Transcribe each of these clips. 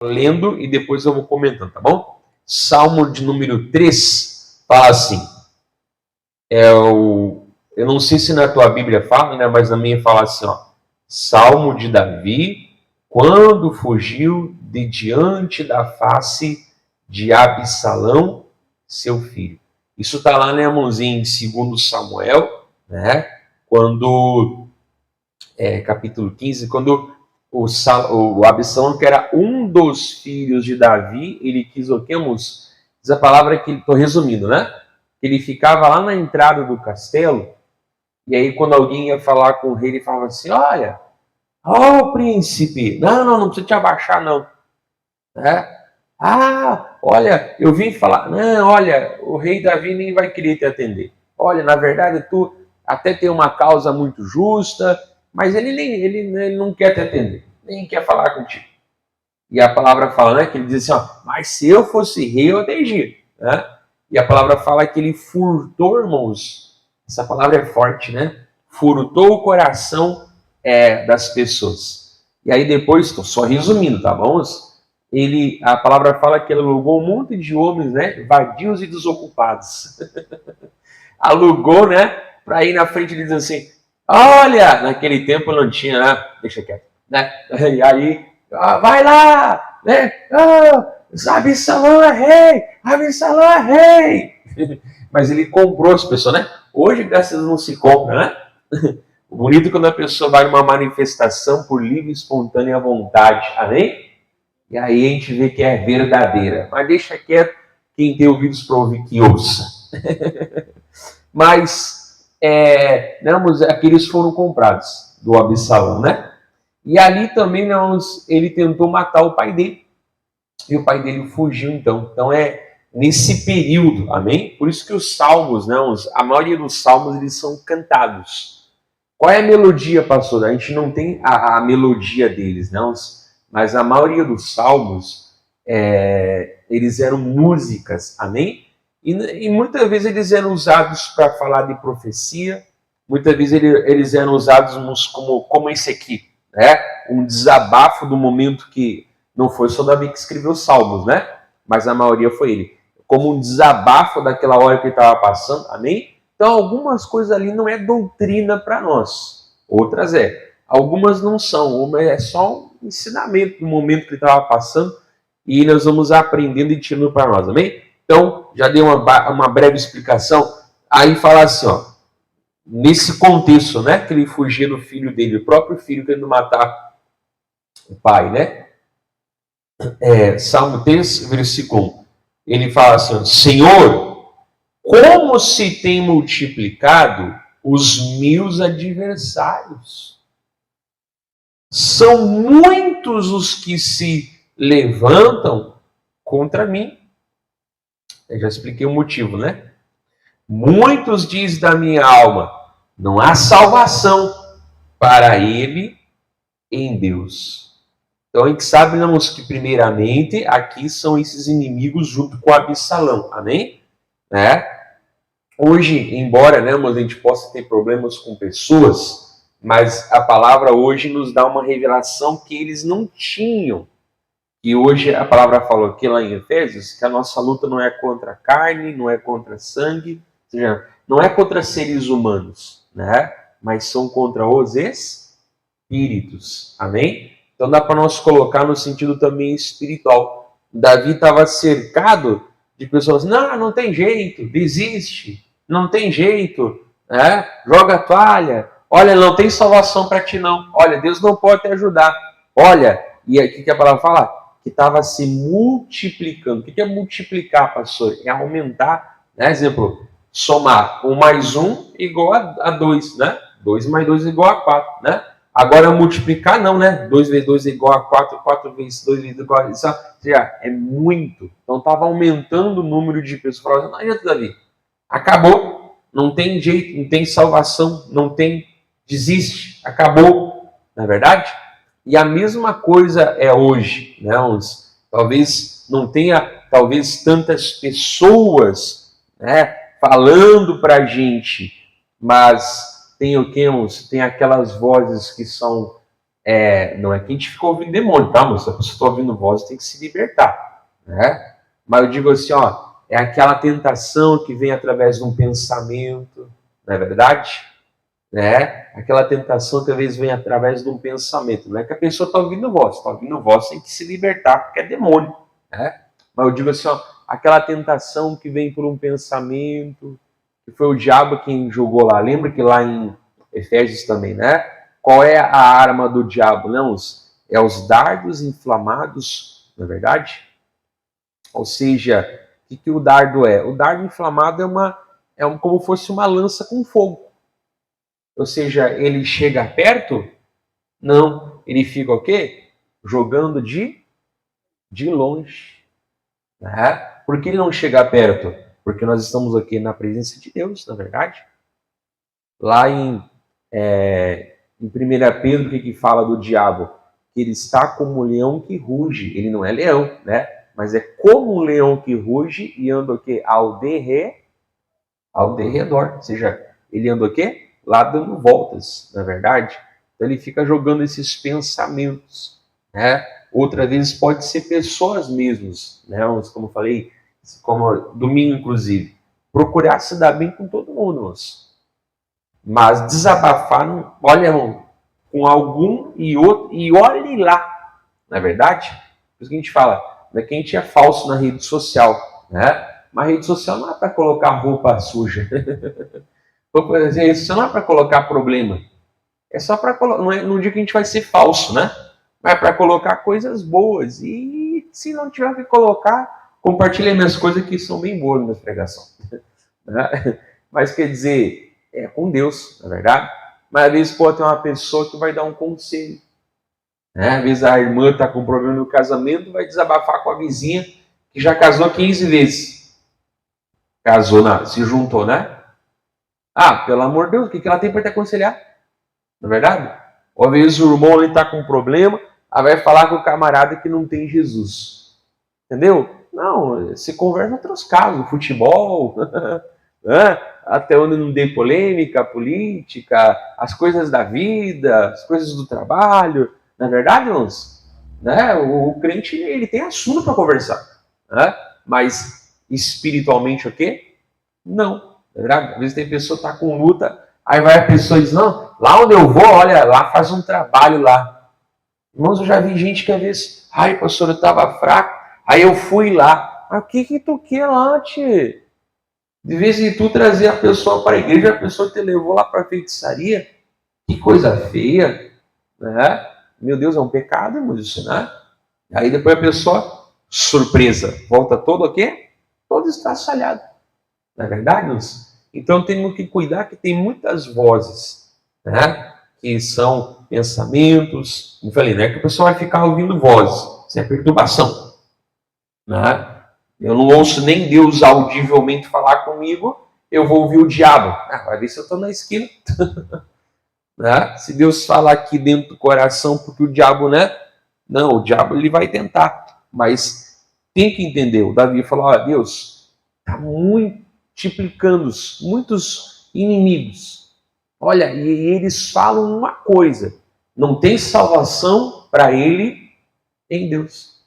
lendo e depois eu vou comentando, tá bom? Salmo de número 3 fala assim, eu não sei se na tua Bíblia fala, né, mas na minha fala assim, ó, Salmo de Davi, quando fugiu de diante da face de Absalão, seu filho. Isso está lá, né, irmãozinho, em 2 Samuel, né, quando, capítulo 15, quando o Absalão, que era um dos filhos de Davi, ele quis o que, irmãos? Diz a palavra que, estou resumindo, né? Ele ficava lá na entrada do castelo, e aí quando alguém ia falar com o rei, ele falava assim, olha, ó príncipe, não precisa te abaixar não, né? Ah, olha, eu vim falar, não, olha, o rei Davi nem vai querer te atender. Olha, na verdade, tu até tem uma causa muito justa, mas ele não quer te atender, nem quer falar contigo. E a palavra fala, né, que ele diz assim, ó, mas se eu fosse rei, eu atendia, né? E a palavra fala que ele furtou, irmãos, essa palavra é forte, né? Furtou o coração das pessoas. E aí depois, estou só resumindo, tá bom? A palavra fala que ele alugou um monte de homens, né, vadios e desocupados. Alugou, né, para ir na frente e dizer assim, olha, naquele tempo não tinha, né, deixa quieto, né, e aí, vai lá, né, Absalão é rei, Absalão é rei. Mas ele comprou as pessoas, né, hoje graças a Deus não se compra, né. O bonito é quando a pessoa vai numa manifestação por livre e espontânea vontade, amém? E aí a gente vê que é verdadeira. Mas deixa quieto, quem tem ouvidos para ouvir que ouça. Mas, aqueles foram comprados do Absalão, né? E ali também ele tentou matar o pai dele. E o pai dele fugiu, então. Então é nesse período, amém? Por isso que os salmos, a maioria dos salmos, eles são cantados. Qual é a melodia, pastor? A gente não tem a melodia deles, não? Mas a maioria dos salmos, eles eram músicas, amém? E muitas vezes eles eram usados para falar de profecia, muitas vezes eles eram usados como esse aqui, né? Um desabafo do momento que não foi só Davi que escreveu salmos, né? Mas a maioria foi ele. Como um desabafo daquela hora que ele estava passando, amém? Então algumas coisas ali não é doutrina para nós, outras é. Algumas não são, é só um ensinamento do momento que ele estava passando e nós vamos aprendendo e tirando para nós, amém? Então, já dei uma breve explicação. Aí fala assim, ó, nesse contexto, né, que ele fugia do filho dele, o próprio filho querendo matar o pai, né? Salmo 3, versículo 1. Ele fala assim, Senhor, como se tem multiplicado os meus adversários. São muitos os que se levantam contra mim. Eu já expliquei o motivo, né? Muitos diz da minha alma, não há salvação para ele em Deus. Então a gente sabe, irmãos, que primeiramente aqui são esses inimigos junto com Absalão, amém? Hoje, embora, né, a gente possa ter problemas com pessoas, mas a palavra hoje nos dá uma revelação que eles não tinham. E hoje a palavra falou aqui lá em Efésios que a nossa luta não é contra a carne, não é contra sangue, ou seja, não é contra seres humanos, né? Mas são contra os espíritos. Amém? Então dá para nós colocar no sentido também espiritual. Davi estava cercado de pessoas, não tem jeito, desiste, não tem jeito, né? Joga a toalha, olha, não tem salvação para ti não, olha, Deus não pode te ajudar, olha, e aqui que a palavra fala, que estava se multiplicando. O que é multiplicar, pastor? É aumentar, né? Exemplo, somar 1 mais 1 igual a 2, né? 2 mais 2 igual a 4, né? Agora multiplicar não, né? 2 vezes 2 é igual a 4, 4 vezes 2 é igual a... Isso é muito. Então estava aumentando o número de pessoas. Falando, não adianta, Davi. Acabou. Não tem jeito, não tem salvação, não tem... Desiste. Acabou. Não é verdade? E a mesma coisa é hoje, né? Talvez não tenha, tantas pessoas, né, falando para a gente, mas tem o que, tem aquelas vozes que são Não é que a gente fica ouvindo demônio, tá, moço? Se a pessoa está ouvindo voz, tem que se libertar, né? Mas eu digo assim, ó, é aquela tentação que vem através de um pensamento, não é verdade? Né? Aquela tentação que às vezes vem através de um pensamento. Não é que a pessoa está ouvindo voz, tem que se libertar porque é demônio, né? Mas eu digo assim, ó, aquela tentação que vem por um pensamento, que foi o diabo quem jogou lá. Lembra que lá em Efésios também, né? Qual é a arma do diabo? Não, é os dardos inflamados, não é verdade? Ou seja, o que o dardo é? O dardo inflamado como fosse uma lança com fogo. Ou seja, ele chega perto? Não. Ele fica o quê? Jogando de longe. Né? Por que ele não chega perto? Porque nós estamos aqui na presença de Deus, na verdade. Lá em 1 Pedro, o que fala do diabo? Que ele está como um leão que ruge. Ele não é leão, né? Mas é como um leão que ruge e anda o quê? Ao derredor. Ou seja, ele anda o quê? Lá dando voltas, na verdade. Então ele fica jogando esses pensamentos, né? Outra vez pode ser pessoas mesmos, né? Como eu falei, como domingo inclusive, procurar se dar bem com todo mundo, mas desabafar, olha, com algum e outro, e olhe lá, não é verdade? Por isso que a gente fala, não é que a gente é falso na rede social, né? Mas a rede social não é para colocar roupa suja. Isso não é para colocar problema. É só para colocar. No dia que a gente vai ser falso, né? Mas é para colocar coisas boas. E se não tiver que colocar, compartilhe minhas coisas que são bem boas na pregação. Mas quer dizer, é com Deus, na verdade. Mas às vezes pode ter uma pessoa que vai dar um conselho. Né? Às vezes a irmã está com problema no casamento, vai desabafar com a vizinha que já casou 15 vezes. Se juntou, né? Pelo amor de Deus, o que ela tem para te aconselhar? Não é verdade? Ou às vezes o irmão está com um problema, aí vai falar com o camarada que não tem Jesus. Entendeu? Não, se conversa em outros casos, futebol, né? Até onde não tem polêmica, política, as coisas da vida, as coisas do trabalho. Não é verdade, irmãos? Né? O crente ele tem assunto para conversar. Né? Mas espiritualmente o quê? Não. É verdade? Às vezes tem pessoa que está com luta, aí vai a pessoa e diz, não, lá onde eu vou, olha, lá faz um trabalho lá. Irmãos, eu já vi gente que às vezes, pastor, eu estava fraco, aí eu fui lá. Mas o que tu quer lá, tio? De vez em tu trazer a pessoa para a igreja, a pessoa te levou lá para a feitiçaria. Que coisa feia, né? Meu Deus, é um pecado, irmãos, isso, né? Aí depois a pessoa, surpresa, volta todo o quê? Todo estraçalhado. Não é verdade, irmãos? Então temos que cuidar que tem muitas vozes, né? Que são pensamentos. Eu falei, não é que a pessoa vai ficar ouvindo vozes, isso é perturbação, né? Eu não ouço nem Deus audivelmente falar comigo, eu vou ouvir o diabo. Vai ver se eu estou na esquina. Né? Se Deus falar aqui dentro do coração, porque o diabo, né? Não, o diabo ele vai tentar. Mas tem que entender. O Davi falou, Deus, está multiplicando muitos inimigos. Olha, e eles falam uma coisa, não tem salvação para ele em Deus.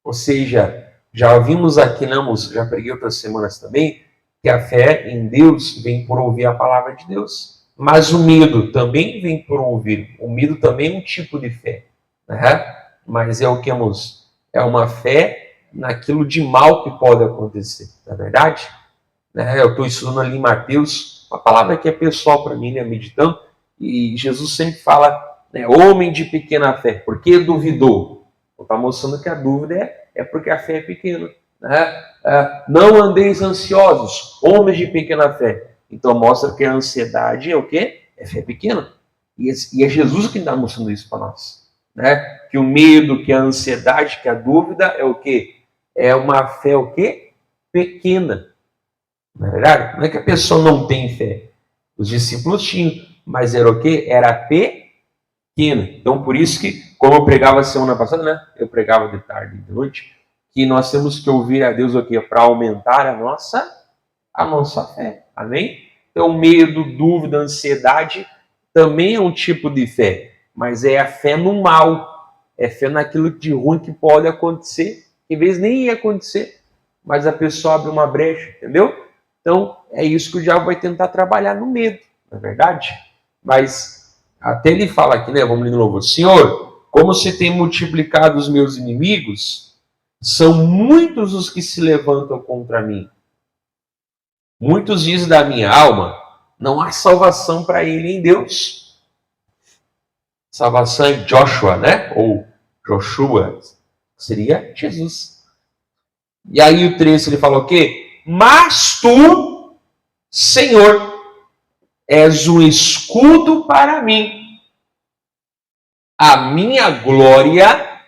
Ou seja, já vimos aqui, já preguei outras semanas também, que a fé em Deus vem por ouvir a palavra de Deus. Mas o medo também vem por ouvir. O medo também é um tipo de fé. Né? Mas é o que, irmãos? É uma fé naquilo de mal que pode acontecer. Não é verdade? Eu estou estudando ali em Mateus, uma palavra que é pessoal para mim, né, meditando, e Jesus sempre fala, homem de pequena fé, por que duvidou? Está mostrando que a dúvida é porque a fé é pequena. Né? Não andeis ansiosos, homens de pequena fé. Então mostra que a ansiedade é o quê? É fé pequena. E é Jesus que está mostrando isso para nós. Né? Que o medo, que a ansiedade, que a dúvida é o quê? É uma fé o quê? Pequena. Não é verdade? Não é que a pessoa não tem fé. Os discípulos tinham, mas era o quê? Era pequena. Então, por isso que, como eu pregava semana passada, né? Eu pregava de tarde e de noite, que nós temos que ouvir a Deus o quê? Para aumentar a nossa fé. Amém? Então, medo, dúvida, ansiedade também é um tipo de fé. mas é a fé no mal, é fé naquilo de ruim que pode acontecer, que às vezes nem ia acontecer, mas a pessoa abre uma brecha, entendeu? Então, é isso que o diabo vai tentar trabalhar no medo, não é verdade? Mas, até ele fala aqui, né, vamos ler de novo, Senhor, como você tem multiplicado os meus inimigos, são muitos os que se levantam contra mim. Muitos dizem da minha alma, não há salvação para ele em Deus. Salvação é Joshua, né? Ou Joshua, seria Jesus. E aí o 13 ele fala o quê? Mas tu, Senhor, és um escudo para mim, a minha glória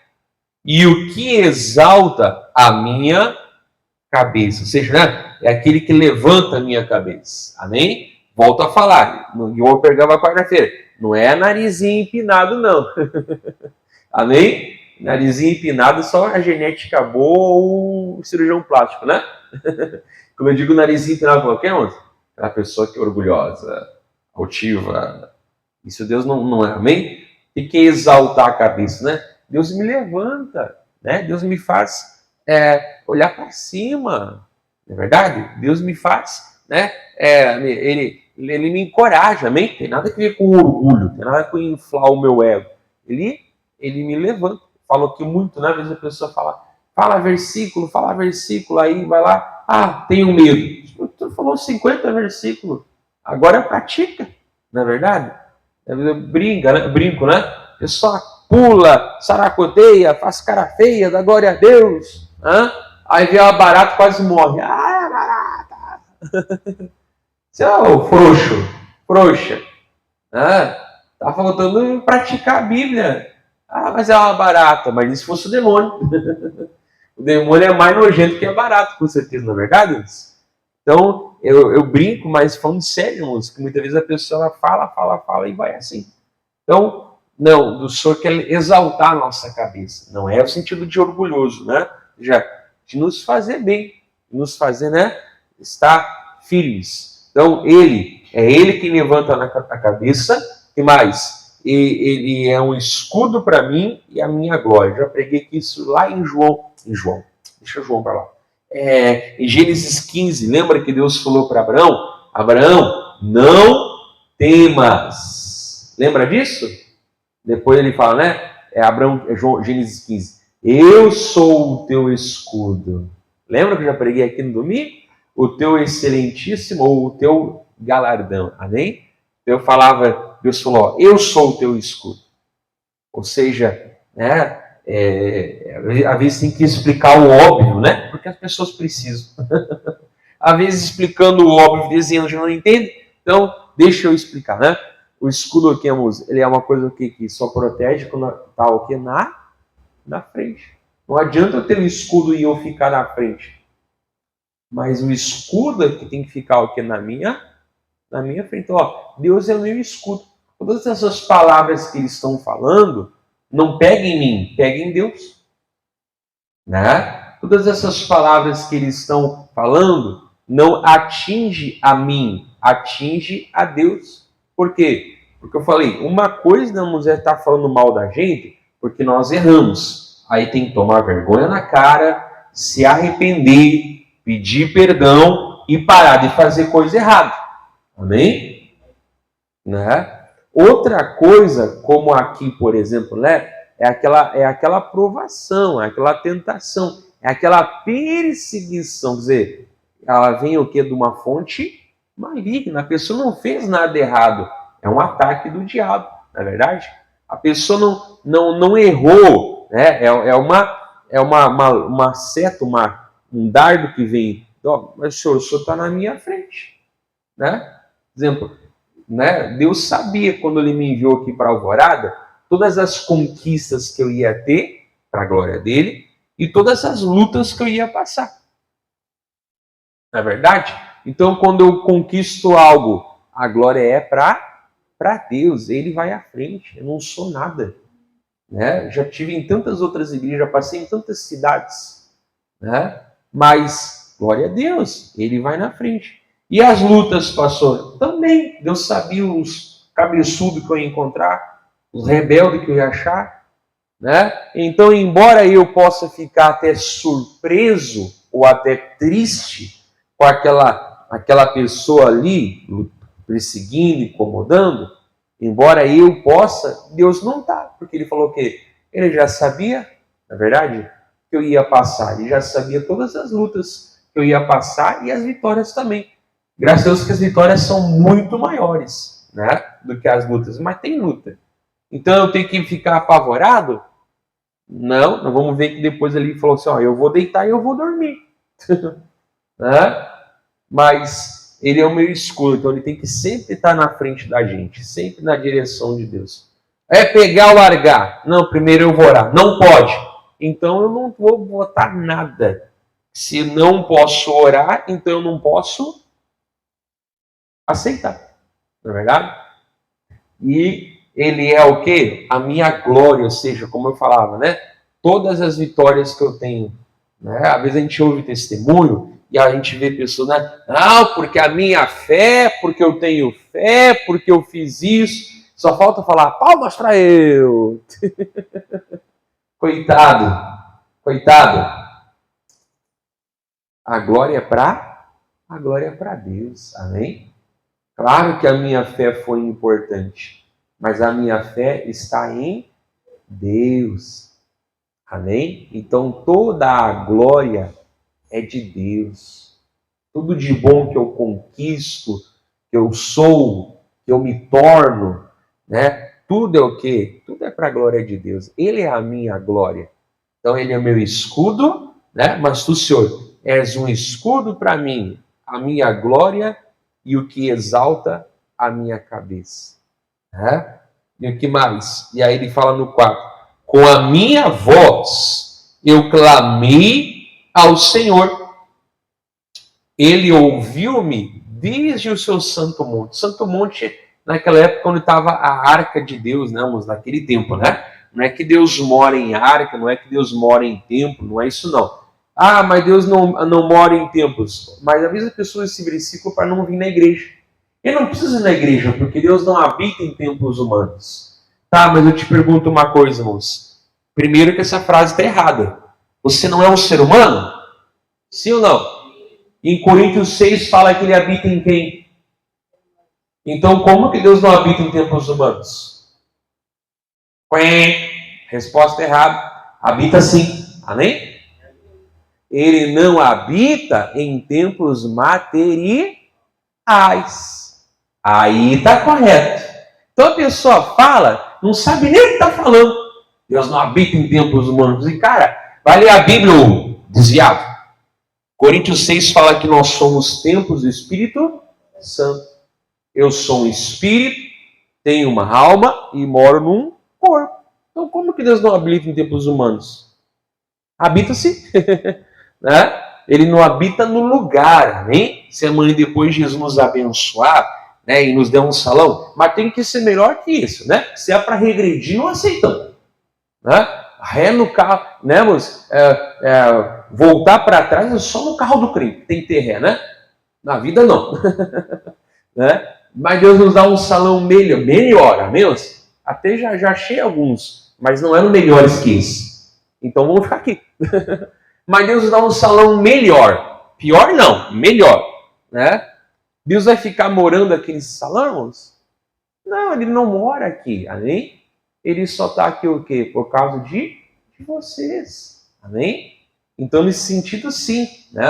e o que exalta a minha cabeça. Ou seja, né? É aquele que levanta a minha cabeça. Amém? Volto a falar. E eu vou pegar a quarta-feira. Não é narizinho empinado, não. Amém? Narizinho empinado, só a genética boa ou o cirurgião plástico, né? Quando eu digo narizinho empinado, qualquer um, aquela pessoa que é orgulhosa, altiva. Isso Deus não é. Amém? E que exaltar a cabeça, né? Deus me levanta, né? Deus me faz olhar para cima, não é verdade? Deus me faz, né? Ele me encoraja, amém? Tem nada a ver com orgulho, tem nada com inflar o meu ego. Ele me levanta. Falou aqui muito, né? Às vezes a pessoa fala versículo, aí vai lá, tenho medo. Tu falou 50 versículos, agora pratica, não é verdade? Brinco, né? A pessoa pula, saracoteia, faz cara feia, dá glória a Deus. Aí vê a barata, quase morre. É barata! Você é o frouxa. Tá faltando praticar a Bíblia. Mas é uma barata. Mas e se fosse o demônio? O demônio é mais nojento que a barata, com certeza, não é verdade? Então, eu brinco, mas falando sério, irmãos, que muitas vezes a pessoa fala e vai assim. Então, não, o Senhor quer exaltar a nossa cabeça. Não é o sentido de orgulhoso, né? De nos fazer bem, de nos fazer, né, estar firmes. Então, Ele que levanta a cabeça. E mais? Ele é um escudo para mim e a minha glória. Já preguei aqui isso lá em João. Deixa João para lá. Em Gênesis 15, lembra que Deus falou para Abraão? Abraão, não temas. Lembra disso? Depois ele fala, né? Gênesis 15. Eu sou o teu escudo. Lembra que eu já preguei aqui no domingo? O teu excelentíssimo, ou o teu galardão. Amém? Deus falou, eu sou o teu escudo. Ou seja, né? Às vezes tem que explicar o óbvio, né? Porque as pessoas precisam. Às vezes explicando o óbvio, dizendo que não entende. Então, deixa eu explicar, né? O escudo aqui, ele é uma coisa que só protege quando está o que na frente. Não adianta eu ter um escudo e eu ficar na frente. Mas o escudo é que tem que ficar o que na minha frente. Deus é o meu escudo. Todas essas palavras que eles estão falando, não pega em mim, pega em Deus. Né? Todas essas palavras que eles estão falando não atinge a mim, atinge a Deus. Por quê? Porque eu falei, uma coisa não é estar falando mal da gente, porque nós erramos. Aí tem que tomar vergonha na cara, se arrepender, pedir perdão e parar de fazer coisa errada. Amém? Né? Outra coisa, como aqui, por exemplo, né, é aquela provação, é aquela tentação, é aquela perseguição. Quer dizer, ela vem o quê? De uma fonte maligna. A pessoa não fez nada errado. É um ataque do diabo, não é verdade? A pessoa não errou. Né? É uma seta, um dardo que vem. Mas o senhor está na minha frente. Né? Por exemplo, né? Deus sabia, quando Ele me enviou aqui para Alvorada, todas as conquistas que eu ia ter, para a glória dEle, e todas as lutas que eu ia passar. Não é verdade? Então, quando eu conquisto algo, a glória é para Deus. Ele vai à frente. Eu não sou nada. Né? Já tive em tantas outras igrejas, já passei em tantas cidades. Né? Mas, glória a Deus, Ele vai na frente. E as lutas, pastor? Também. Deus sabia os cabeçudos que eu ia encontrar. os rebeldes que eu ia achar, né? Então, embora eu possa ficar até surpreso ou até triste com aquela pessoa ali perseguindo, incomodando, embora eu possa, Deus não está, porque ele falou que ele já sabia, na verdade, que eu ia passar, ele já sabia todas as lutas que eu ia passar e as vitórias também. Graças a Deus que as vitórias são muito maiores, né, do que as lutas, mas tem luta. Então eu tenho que ficar apavorado? Não, nós vamos ver que depois ele falou assim, ó, eu vou deitar e eu vou dormir. Né? Mas ele é o meu escudo, então ele tem que sempre estar na frente da gente, sempre na direção de Deus. É pegar ou largar? Não, primeiro eu vou orar. Não pode. Então eu não vou botar nada. Se não posso orar, então eu não posso aceitar. Não é verdade? E ele é o quê? A minha glória, ou seja, como eu falava, né? Todas as vitórias que eu tenho. Né? Às vezes a gente ouve testemunho e a gente vê pessoas, né? Não, porque a minha fé, porque eu tenho fé, porque eu fiz isso. Só falta falar, palmas para eu. Coitado, coitado. A glória é para Deus. Amém? Claro que a minha fé foi importante, mas a minha fé está em Deus. Amém? Então toda a glória é de Deus. Tudo de bom que eu conquisto, que eu sou, que eu me torno, né? Tudo é o quê? Tudo é para a glória de Deus. Ele é a minha glória. Então ele é meu escudo, né? Mas tu, Senhor, és um escudo para mim, a minha glória e o que exalta a minha cabeça. Né? E o que mais? E aí ele fala no 4: com a minha voz eu clamei ao Senhor. Ele ouviu-me desde o seu santo monte. Santo monte, naquela época, onde estava a arca de Deus, né, naquele tempo, né? Não é que Deus mora em arca, não é que Deus mora em templo, não é isso não. Ah, mas Deus não mora em templos. Mas avisa a pessoa esse versículo para não vir na igreja. Ele não precisa ir na igreja, porque Deus não habita em templos humanos. Tá, mas eu te pergunto uma coisa, irmãos. Primeiro que essa frase está errada. Você não é um ser humano? Sim ou não? Em Coríntios 6 fala que ele habita em quem? Então, como que Deus não habita em templos humanos? Resposta errada. Habita sim. Amém? Ele não habita em templos materiais. Aí está correto. Então a pessoa fala, não sabe nem o que está falando. Deus não habita em templos humanos. E cara, vai ler a Bíblia, desviado. Coríntios 6 fala que nós somos templos do Espírito Santo. Eu sou um espírito, tenho uma alma e moro num corpo. Então, como que Deus não habita em templos humanos? Habita-se, né? Ele não habita no lugar, amém? Se amanhã depois Jesus nos abençoar, né, e nos der um salão, mas tem que ser melhor que isso, né? Se é para regredir, não aceitamos, né? Ré no carro, né, moço? Voltar para trás é só no carro do crente, tem que ter ré, né? Na vida não. Né? Mas Deus nos dá um salão melhor, amém? Até já achei alguns, mas não eram melhores que esse. Então vamos ficar aqui. Mas Deus nos dá um salão melhor. Pior não, melhor. Né? Deus vai ficar morando aqui nesse salão, irmãos? Não, ele não mora aqui, amém? Ele só está aqui o quê? Por causa de vocês, amém? Então, nesse sentido, sim, né?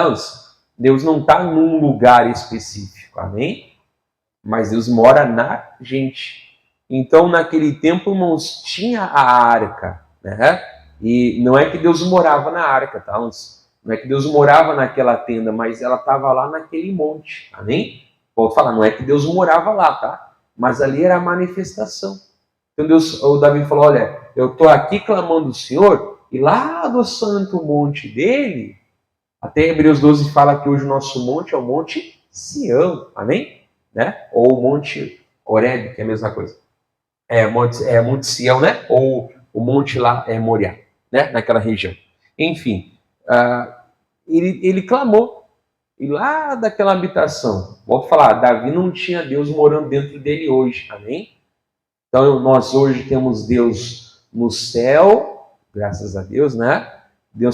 Deus não está num lugar específico, amém? Mas Deus mora na gente. Então, naquele tempo, irmãos, tinha a arca, né? E não é que Deus morava na arca, tá? Não é que Deus morava naquela tenda, mas ela estava lá naquele monte, amém? Vou falar, não é que Deus morava lá, tá? Mas ali era a manifestação. Então o Davi falou, olha, eu estou aqui clamando o Senhor, e lá do santo monte dele, até Hebreus 12 fala que hoje o nosso monte é o Monte Sião, amém? Né? Ou o Monte Horebe, que é a mesma coisa. Monte Sião, né? Ou o monte lá é Moriá, né? Naquela região. Enfim, ele clamou. E lá daquela habitação, volto a falar, Davi não tinha Deus morando dentro dele hoje, amém? Então, nós hoje temos Deus no céu, graças a Deus, né?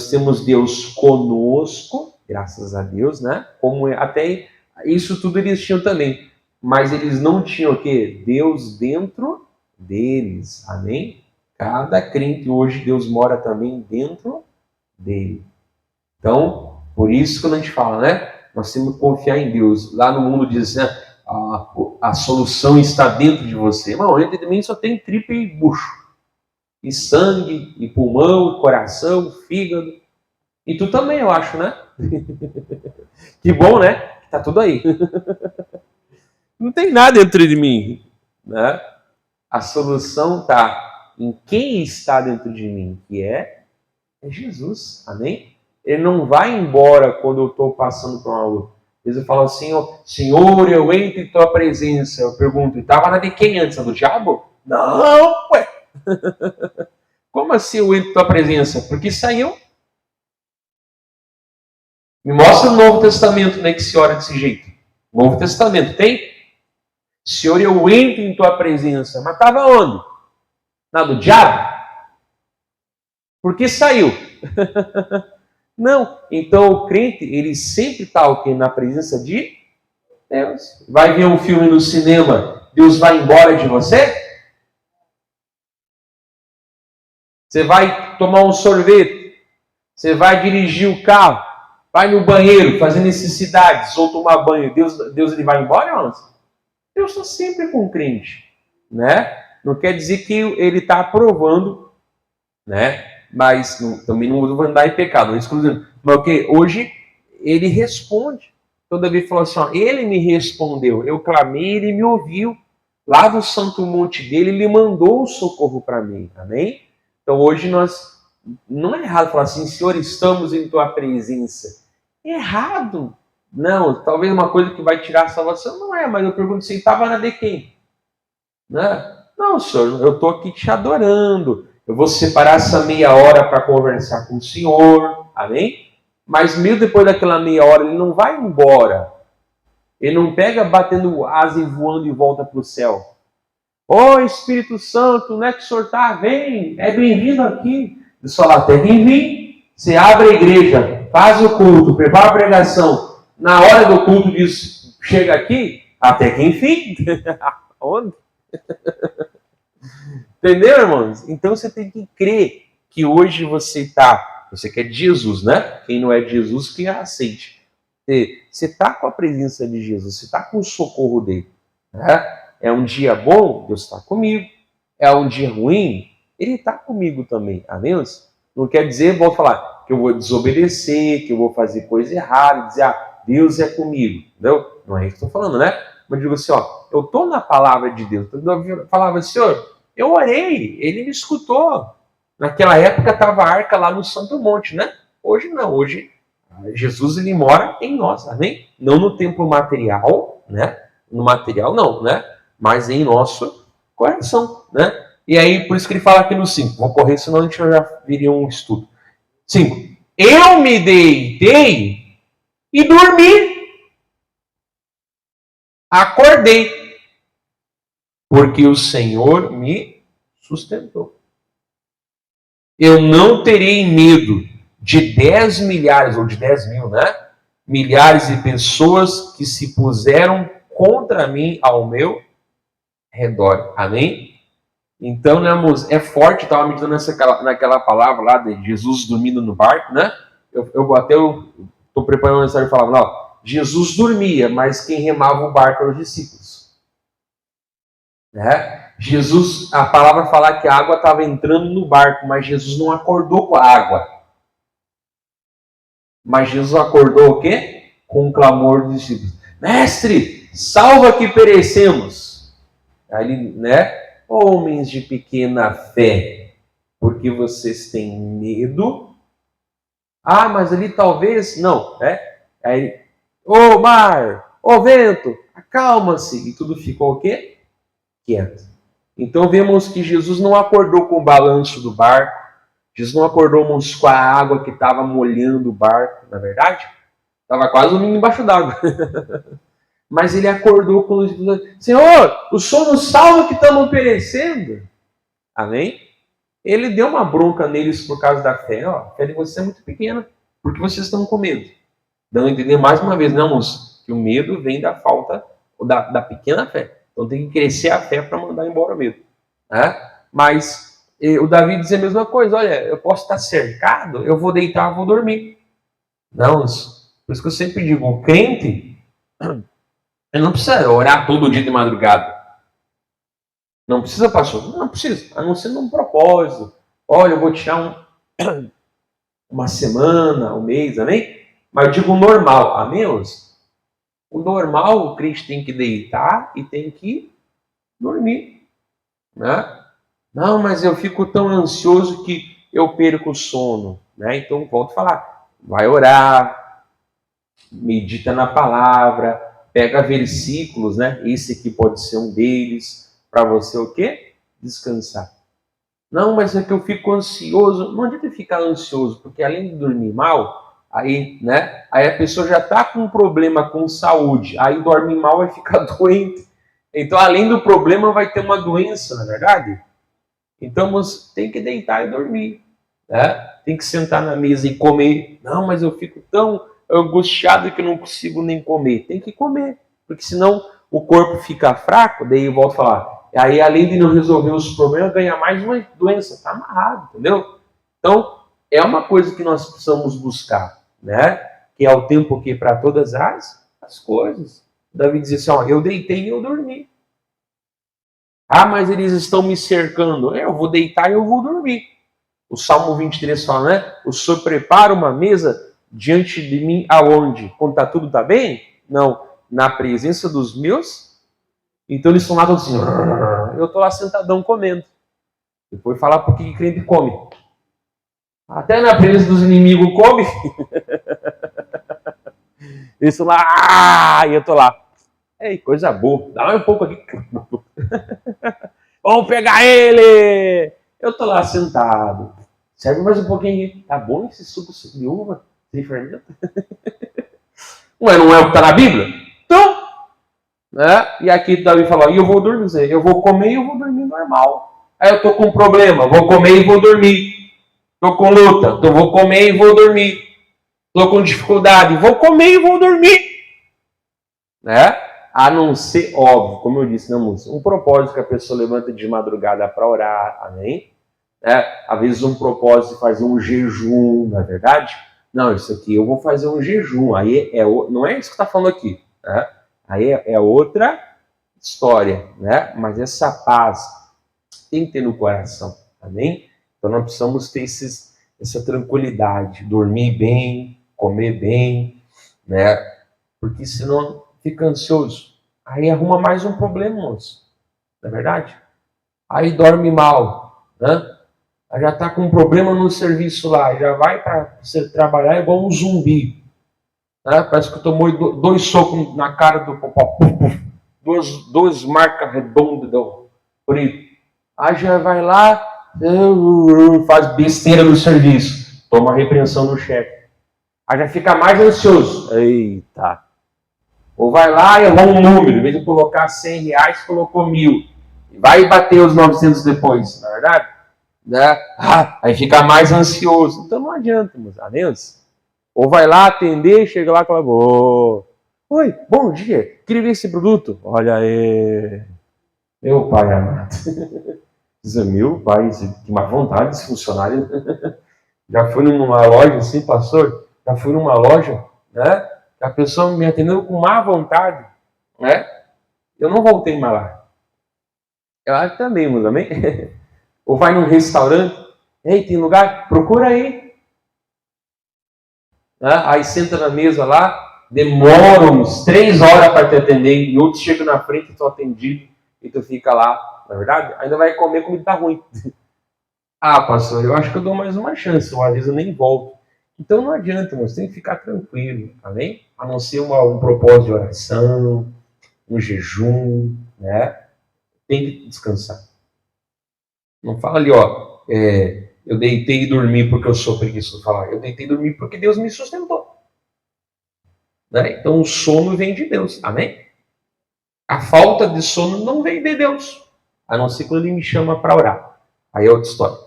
Temos Deus conosco, graças a Deus, né? Como até isso tudo eles tinham também. Mas eles não tinham o quê? Deus dentro deles. Amém? Cada crente hoje, Deus mora também dentro dele. Então, por isso que a gente fala, né? Nós temos que confiar em Deus. Lá no mundo diz assim, né? A solução está dentro de você. Não, dentro de mim só tem tripa e bucho. E sangue, e pulmão, e coração, fígado. E tu também, eu acho, né? Que bom, né? Tá tudo aí. Não tem nada dentro de mim, né? A solução está em quem está dentro de mim, que é Jesus. Amém? Ele não vai embora quando eu estou passando por uma luta. Eles falam assim, Senhor, eu entro em tua presença. Eu pergunto, estava na de quem antes? Do diabo? Não, ué. Como assim eu entro em tua presença? Porque saiu. Me mostra o Novo Testamento, né, que se ora desse jeito. Novo Testamento, tem? Senhor, eu entro em tua presença. Mas estava onde? Na do diabo? Porque saiu. Não. Então o crente, ele sempre está o quê? Na presença de Deus. Vai ver um filme no cinema, Deus vai embora de você? Você vai tomar um sorvete, você vai dirigir o carro, vai no banheiro fazer necessidades ou tomar banho, Deus ele vai embora, irmãos? Deus está sempre com o crente, né? Não quer dizer que ele está aprovando, né? Mas também não vou andar em pecado, não é isso que eu estou dizendo. Mas o que? Hoje ele responde. Então Davi falou assim, ele me respondeu, eu clamei, ele me ouviu. Lá do santo monte dele, ele mandou o socorro para mim, amém? Então hoje não é errado falar assim, Senhor, estamos em tua presença. É errado. Não, talvez uma coisa que vai tirar a salvação, não é, mas eu pergunto se estava na de quem? Né? Não, Senhor, eu estou aqui te adorando, eu vou separar essa meia hora para conversar com o Senhor, amém? Mas mesmo depois daquela meia hora, ele não vai embora. Ele não pega batendo asa e voando e volta para o céu. Ô Espírito Santo, onde é que o Senhor está? Vem, é bem-vindo aqui. Ele fala, até quem vem. Você abre a igreja, faz o culto, prepara a pregação. Na hora do culto diz, chega aqui, até que enfim. Onde? Entendeu, irmãos? Então você tem que crer que hoje você quer de Jesus, né? Quem não é de Jesus, que aceite. Você está com a presença de Jesus, você está com o socorro dele. Né? É um dia bom, Deus está comigo. É um dia ruim, ele está comigo também. Amém? Não quer dizer, vou falar, que eu vou desobedecer, que eu vou fazer coisa errada, dizer, Deus é comigo. Entendeu? Não é isso que eu estou falando, né? Mas eu digo assim, eu estou na palavra de Deus. Eu falava, Senhor, eu orei, ele me escutou. Naquela época estava a arca lá no Santo Monte, né? Hoje não, hoje Jesus ele mora em nós, amém? Não no templo material, né? No material não, né? Mas em nosso coração, né? E aí, por isso que ele fala aqui no 5. Vou correr, senão a gente já viria um estudo. 5. Eu me deitei e dormi. Acordei, porque o Senhor me sustentou. Eu não terei medo de 10 milhares, ou de 10 mil, né? Milhares de pessoas que se puseram contra mim ao meu redor. Amém? Então, né, moço, é forte, estava meditando naquela palavra lá de Jesus dormindo no barco, né? Eu estou preparando uma mensagem e falava, não, Jesus dormia, mas quem remava o barco eram os discípulos. Né? Jesus, a palavra fala que a água estava entrando no barco, mas Jesus não acordou com a água. Mas Jesus acordou o quê? Com o clamor dos discípulos. Mestre, salva que perecemos. Aí ele, né? Homens de pequena fé, porque vocês têm medo. Mas ali talvez, não, né? Aí, ô mar, ô vento, acalma-se. E tudo ficou o quê? Quieto. Então vemos que Jesus não acordou com o balanço do barco, Jesus não acordou com a água que estava molhando o barco, na verdade? Estava quase dormindo embaixo d'água. Mas ele acordou com luz, Senhor, o sono salva que estamos perecendo. Amém? Ele deu uma bronca neles por causa da fé. Ó, a fé de vocês é muito pequena, porque vocês estão com medo. Dando a entender mais uma vez, não, moço, que o medo vem da falta, ou da pequena fé. Então tem que crescer a fé para mandar embora o medo. Né? Mas o Davi dizia a mesma coisa, olha, eu posso estar cercado, eu vou deitar, eu vou dormir. Não, moço. Por isso que eu sempre digo, o crente, ele não precisa orar todo dia de madrugada. Não precisa, pastor? Não precisa, a não ser num propósito. Olha, eu vou tirar uma semana, um mês, amém? Mas eu digo normal, amém? O normal, o crente tem que deitar e tem que dormir. Né? Não, mas eu fico tão ansioso que eu perco o sono. Né? Então, volto a falar. Vai orar, medita na palavra, pega versículos, né? Esse aqui pode ser um deles, para você o quê? Descansar. Não, mas é que eu fico ansioso. Não adianta ficar ansioso, porque além de dormir mal, aí, né? Aí a pessoa já está com um problema com saúde, aí dorme mal vai ficar doente. Então, além do problema, vai ter uma doença, não é verdade? Então, você tem que deitar e dormir, né? Tem que sentar na mesa e comer. Não, mas eu fico tão angustiado que eu não consigo nem comer. Tem que comer, porque senão o corpo fica fraco, daí eu volto a falar. Aí, além de não resolver os problemas, ganha mais uma doença. Está amarrado, entendeu? Então, é uma coisa que nós precisamos buscar, né? Que é o tempo que para todas as coisas. Davi dizia assim, ó, eu deitei e eu dormi. Ah, mas eles estão me cercando. Eu vou deitar e eu vou dormir. O Salmo 23 fala, né? O Senhor prepara uma mesa diante de mim aonde? Quando tudo está bem? Não. Na presença dos meus. Então eles estão lá todos assim. Eu estou lá sentadão comendo. Depois falar por que crente come. Até na presença dos inimigos come. Isso lá. E eu estou lá. Ei, coisa boa. Dá mais um pouco aqui. Vamos pegar ele! Eu estou lá sentado. Serve mais um pouquinho aqui. Tá bom esse suco de uva? Sem fermento? Não é o que está na Bíblia? Então, né? E aqui Davi falou, e eu vou dormir, eu vou comer e eu vou dormir normal. Aí eu estou com um problema, vou comer e vou dormir. Estou com luta, então vou comer e vou dormir. Estou com dificuldade, vou comer e vou dormir. Né? A não ser, óbvio, como eu disse, não, um propósito que a pessoa levanta de madrugada para orar, amém? Às vezes um propósito de fazer um jejum, não é verdade? Não, isso aqui eu vou fazer um jejum, aí não é isso que está falando aqui, né? Aí é outra história, né? Mas essa paz tem que ter no coração, amém? Então nós precisamos ter essa tranquilidade, dormir bem, comer bem, né? Porque senão fica ansioso. Aí arruma mais um problema, moço. Não é verdade? Aí dorme mal, né? Aí já está com um problema no serviço lá, já vai para você trabalhar igual um zumbi. Né? Parece que tomou 2 socos na cara do popó. Duas marcas redondas do preto. Aí já vai lá, faz besteira no serviço, toma repreensão do chefe. Aí já fica mais ansioso. Eita. Ou vai lá e errou um número, em vez de colocar R$100, colocou 1.000. Vai bater os 900 depois, na verdade? Né? Aí fica mais ansioso. Então não adianta, meus amigos. Ou vai lá atender, chega lá e fala, oi, bom dia, queria ver esse produto. Olha aí. Meu pai amado. Diz, meu pai, que má vontade esse funcionário. Já fui numa loja assim, pastor, já fui numa loja, né? A pessoa me atendeu com má vontade, né? Eu não voltei mais lá. Eu acho também, meus amém? Ou vai num restaurante, ei, tem lugar? Procura aí. Aí senta na mesa lá, demora uns 3 horas para te atender, e outros chegam na frente e tu atendido, e tu fica lá, na verdade? Ainda vai comer comida tá ruim. Pastor, eu acho que eu dou mais uma chance, às vezes eu nem volto. Então não adianta, você tem que ficar tranquilo, amém? A não ser um propósito de oração, um jejum, né? Tem que descansar. Não fala ali, eu deitei e dormi porque eu sou preguiçoso. Fala, eu deitei e dormi porque Deus me sustentou. Né? Então o sono vem de Deus, amém? A falta de sono não vem de Deus, a não ser quando ele me chama para orar. Aí é outra história.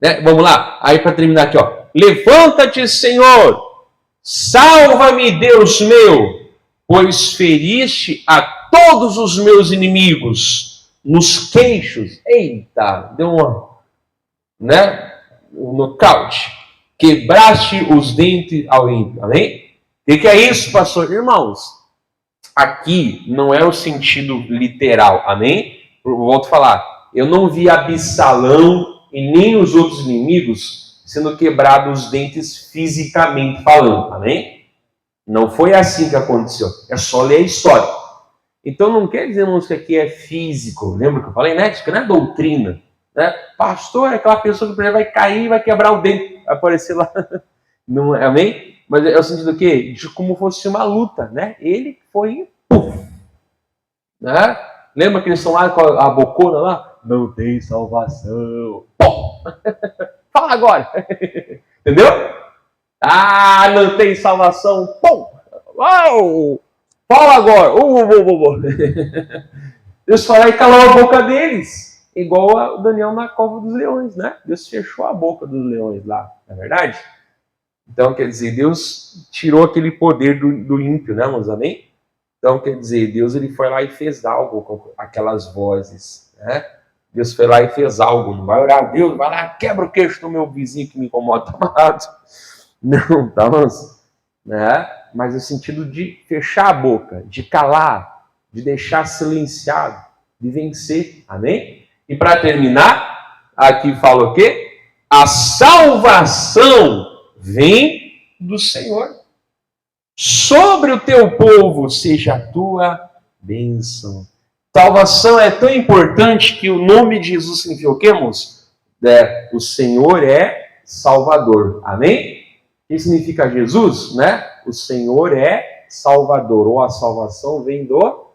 Né? Vamos lá, aí para terminar aqui, ó. Levanta-te, Senhor, salva-me, Deus meu, pois feriste a todos os meus inimigos nos queixos. Eita, deu um nocaute. Quebraste os dentes ao ímpio. Amém? O que é isso, pastor? Irmãos, aqui não é o sentido literal. Amém? Eu volto a falar. Eu não vi Absalão e nem os outros inimigos sendo quebrados os dentes fisicamente falando. Amém? Não foi assim que aconteceu. É só ler a história. Então não quer dizer, irmãos, que aqui é físico. Lembra que eu falei, né? Isso que não é doutrina. Né? Pastor é aquela pessoa que vai cair e vai quebrar o dente. Vai aparecer lá. Não, amém? Mas é o sentido do quê? De como fosse uma luta, né? Ele foi... Puf, né? Lembra que eles estão lá com a bocona lá? Não tem salvação. Pum. Fala agora. Entendeu? Ah, não tem salvação. Pum. Uau. Fala agora. Deus foi lá e calou a boca deles. Igual o Daniel na cova dos leões, né? Deus fechou a boca dos leões lá, não é verdade? Então, quer dizer, Deus tirou aquele poder do ímpio, né, irmãos? Amém? Então, quer dizer, Deus ele foi lá e fez algo com aquelas vozes, né? Deus foi lá e fez algo. Não vai orar, Deus, vai lá, quebra o queixo do meu vizinho que me incomoda, tá amarrado. Não, tá, irmãos? Né? Mas no sentido de fechar a boca, de calar, de deixar silenciado, de vencer. Amém? E para terminar, aqui fala o quê? A salvação vem do Senhor. Sobre o teu povo seja a tua bênção. Salvação é tão importante que o nome de Jesus significa o quê, irmãos? O Senhor é Salvador. Amém? O que significa Jesus? Né? O Senhor é Salvador. Ou a salvação vem do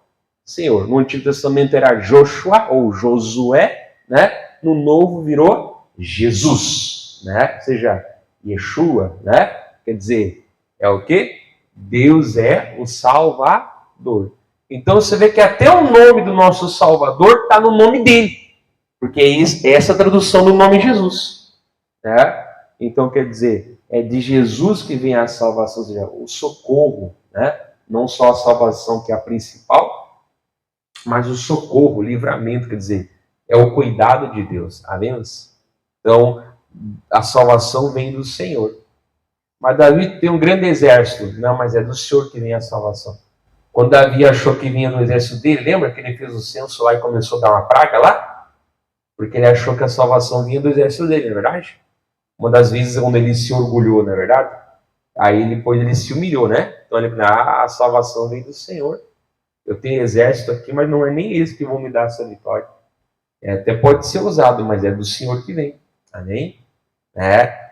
Senhor. No Antigo Testamento era Joshua ou Josué, né? No Novo virou Jesus, né? Ou seja, Yeshua, né? Quer dizer, é o quê? Deus é o Salvador. Então você vê que até o nome do nosso Salvador está no nome dele, porque é essa tradução do nome Jesus, né? Então quer dizer, é de Jesus que vem a salvação, ou seja, o socorro, né? Não só a salvação que é a principal, mas o socorro, o livramento, quer dizer, é o cuidado de Deus. Amém? Então, a salvação vem do Senhor. Mas Davi tem um grande exército. Não, mas é do Senhor que vem a salvação. Quando Davi achou que vinha do exército dele, lembra que ele fez o censo lá e começou a dar uma praga lá? Porque ele achou que a salvação vinha do exército dele, não é verdade? Uma das vezes onde ele se orgulhou, não é verdade? Aí depois ele se humilhou, né? Então ele falou, a salvação vem do Senhor. Eu tenho exército aqui, mas não é nem eles que vão me dar essa vitória. Até pode ser usado, mas é do Senhor que vem. Amém?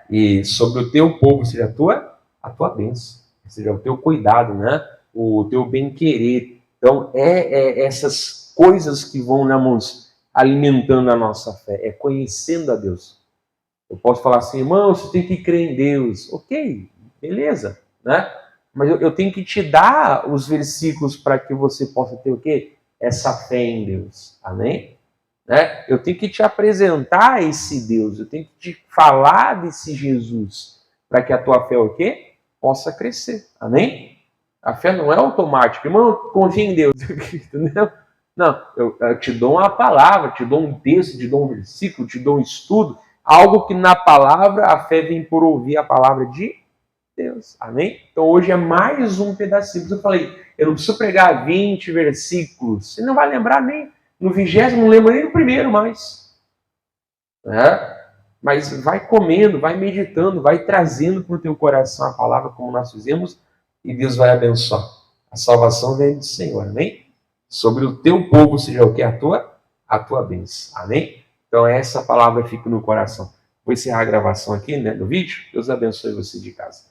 E sobre o teu povo seja a tua bênção. Seja o teu cuidado, né? O teu bem-querer. Então, essas coisas que vão, né, irmãos, alimentando a nossa fé. É conhecendo a Deus. Eu posso falar assim, irmão, você tem que crer em Deus. Ok, beleza, né? Mas eu tenho que te dar os versículos para que você possa ter o quê? Essa fé em Deus. Amém? Né? Eu tenho que te apresentar esse Deus. Eu tenho que te falar desse Jesus. Para que a tua fé o quê? Possa crescer. Amém? A fé não é automática. Irmão, confia em Deus. Entendeu? Não, eu te dou uma palavra, te dou um texto, te dou um versículo, te dou um estudo. Algo que na palavra, a fé vem por ouvir a palavra de Deus. Amém? Então hoje é mais um pedacinho. Eu falei, eu não preciso pregar 20 versículos. Você não vai lembrar nem no 20º, não lembra nem no primeiro mais. Mas vai comendo, vai meditando, vai trazendo para o teu coração a palavra como nós fizemos e Deus vai abençoar. A salvação vem do Senhor. Amém? Sobre o teu povo seja o que? A tua bênção. Amém? Então essa palavra fica no coração. Vou encerrar a gravação aqui, né, do vídeo. Deus abençoe você de casa.